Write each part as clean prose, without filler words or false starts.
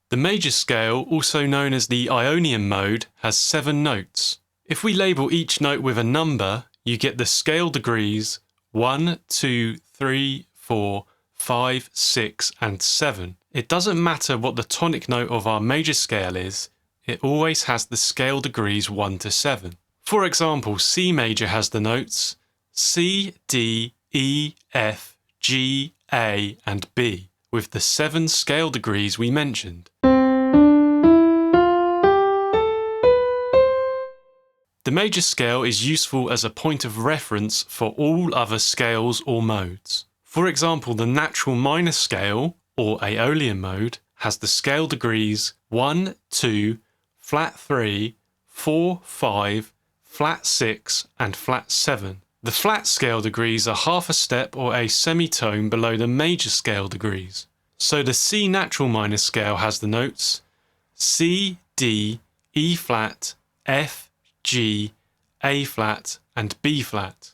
The major scale, also known as the Ionian mode, has 7 notes. If we label each note with a number, you get the scale degrees 1, 2, 3, 4, 5, 6, and 7. It doesn't matter what the tonic note of our major scale is, it always has the scale degrees 1 to 7. For example, C major has the notes C, D, E, F, G, A, and B, with the 7 scale degrees we mentioned. The major scale is useful as a point of reference for all other scales or modes. For example, the natural minor scale, or Aeolian mode, has the scale degrees 1, 2, flat 3, 4, 5, flat 6, and flat 7. The flat scale degrees are half a step or a semitone below the major scale degrees. So the C natural minor scale has the notes C, D, E flat, F, G, A flat, and B flat.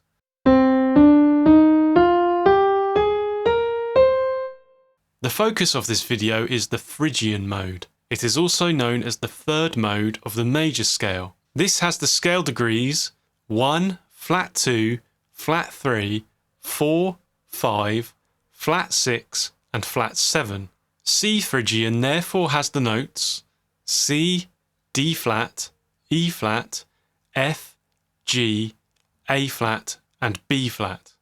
The focus of this video is the Phrygian mode. It is also known as the third mode of the major scale. This has the scale degrees 1, flat 2, flat 3, 4, 5, flat 6, and flat 7. C Phrygian therefore has the notes C, D flat, E flat, F, G, A flat, and B flat.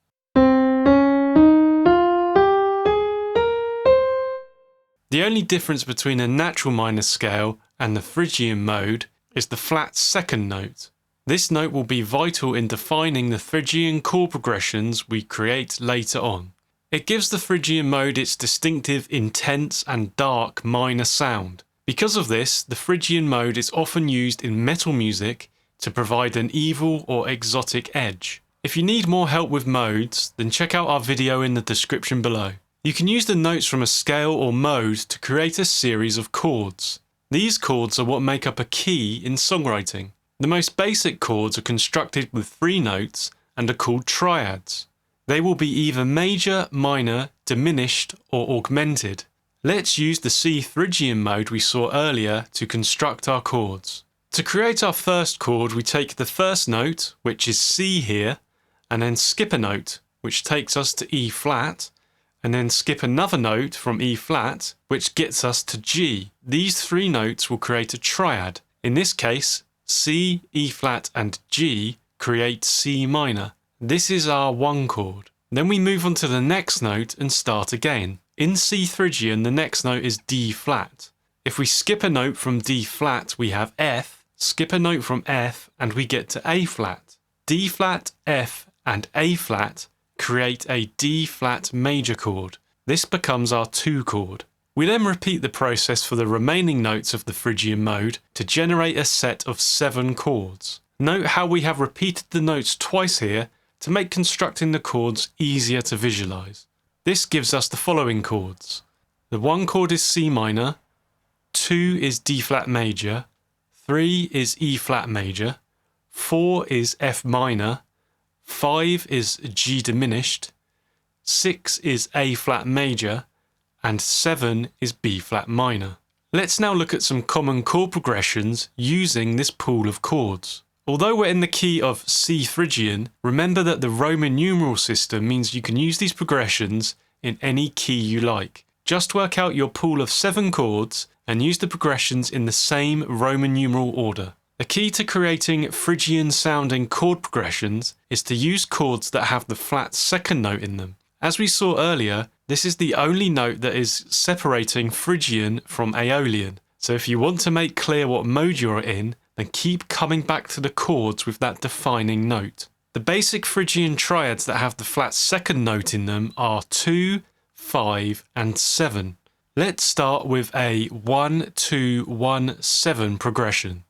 The only difference between a natural minor scale and the Phrygian mode is the flat second note. This note will be vital in defining the Phrygian chord progressions we create later on. It gives the Phrygian mode its distinctive intense and dark minor sound. Because of this, the Phrygian mode is often used in metal music to provide an evil or exotic edge. If you need more help with modes, then check out our video in the description below. You can use the notes from a scale or mode to create a series of chords. These chords are what make up a key in songwriting. The most basic chords are constructed with 3 notes and are called triads. They will be either major, minor, diminished, or augmented. Let's use the C Phrygian mode we saw earlier to construct our chords. To create our first chord, we take the first note, which is C here, and then skip a note, which takes us to E flat, and then skip another note from E flat, which gets us to G. These 3 notes will create a triad. In this case, C, E flat, and G create C minor. This is our 1 chord. Then we move on to the next note and start again. In C Phrygian, the next note is D flat. If we skip a note from D flat, we have F, skip a note from F, and we get to A flat. D flat, F, and A flat create a D flat major chord. This becomes our 2 chord. We then repeat the process for the remaining notes of the Phrygian mode to generate a set of 7 chords. Note how we have repeated the notes twice here to make constructing the chords easier to visualize. This gives us the following chords. The 1 chord is C minor, 2 is D flat major, 3 is E flat major, 4 is F minor, 5 is G diminished, 6 is A flat major, and 7 is B flat minor. Let's now look at some common chord progressions using this pool of chords. Although we're in the key of C Phrygian, remember that the Roman numeral system means you can use these progressions in any key you like. Just work out your pool of 7 chords and use the progressions in the same Roman numeral order. The key to creating Phrygian sounding chord progressions is to use chords that have the flat second note in them. As we saw earlier, this is the only note that is separating Phrygian from Aeolian. So if you want to make clear what mode you're in, then keep coming back to the chords with that defining note. The basic Phrygian triads that have the flat second note in them are 2, 5, and 7. Let's start with a 1, 2, 1, 7 progression.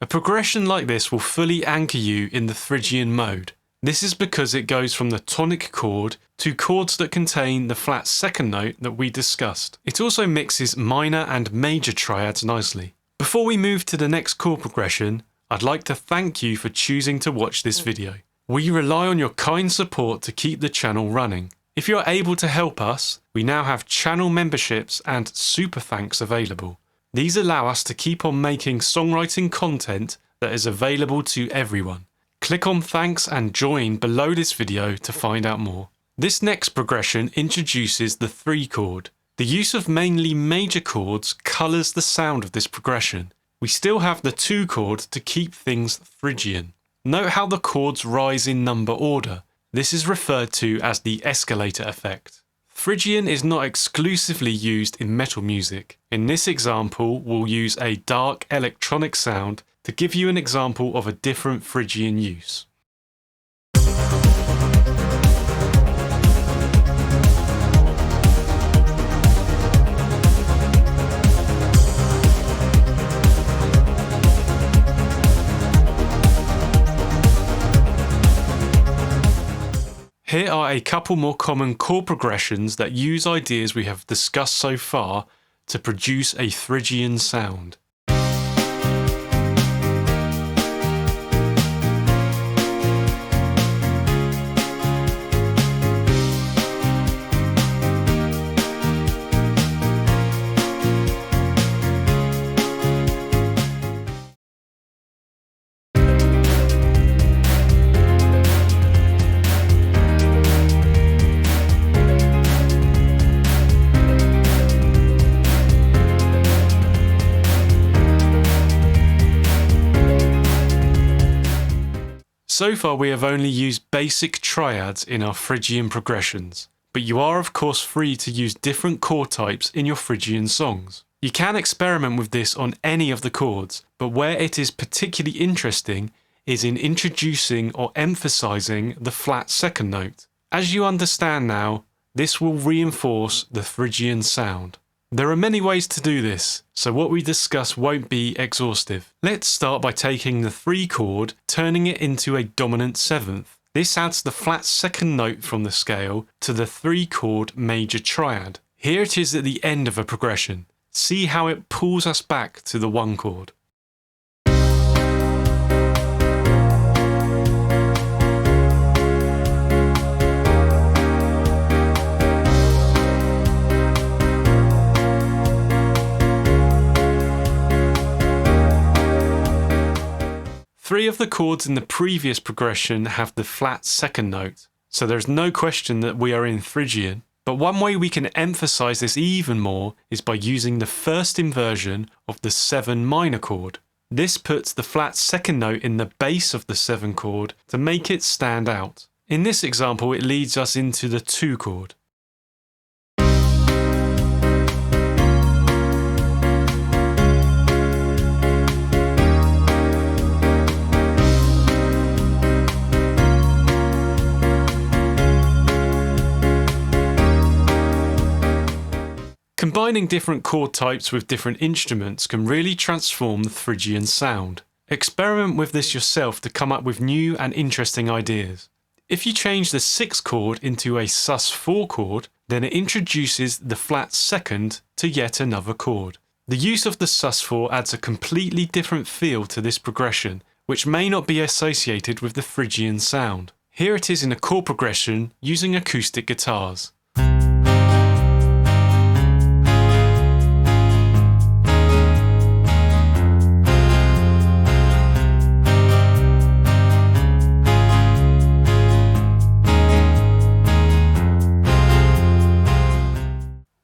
A progression like this will fully anchor you in the Phrygian mode. This is because it goes from the tonic chord to chords that contain the flat second note that we discussed. It also mixes minor and major triads nicely. Before we move to the next chord progression, I'd like to thank you for choosing to watch this video. We rely on your kind support to keep the channel running. If you're able to help us, we now have channel memberships and super thanks available. These allow us to keep on making songwriting content that is available to everyone. Click on thanks and join below this video to find out more. This next progression introduces the 3 chord. The use of mainly major chords colours the sound of this progression. We still have the 2 chord to keep things Phrygian. Note how the chords rise in number order. This is referred to as the escalator effect. Phrygian is not exclusively used in metal music. In this example, we'll use a dark electronic sound to give you an example of a different Phrygian use. Here are a couple more common chord progressions that use ideas we have discussed so far to produce a Phrygian sound. So far we have only used basic triads in our Phrygian progressions, but you are of course free to use different chord types in your Phrygian songs. You can experiment with this on any of the chords, but where it is particularly interesting is in introducing or emphasizing the flat second note. As you understand now, this will reinforce the Phrygian sound. There are many ways to do this, so what we discuss won't be exhaustive. Let's start by taking the 3 chord, turning it into a dominant 7th. This adds the flat second note from the scale to the 3 chord major triad. Here it is at the end of a progression. See how it pulls us back to the 1 chord. Three of the chords in the previous progression have the flat second note, so there's no question that we are in Phrygian. But one way we can emphasize this even more is by using the first inversion of the 7 minor chord. This puts the flat second note in the base of the 7 chord to make it stand out. In this example, it leads us into the 2 chord. Combining different chord types with different instruments can really transform the Phrygian sound. Experiment with this yourself to come up with new and interesting ideas. If you change the 6 chord into a sus4 chord, then it introduces the flat second to yet another chord. The use of the sus4 adds a completely different feel to this progression, which may not be associated with the Phrygian sound. Here it is in a chord progression using acoustic guitars.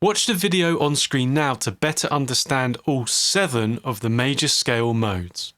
Watch the video on screen now to better understand all 7 of the major scale modes.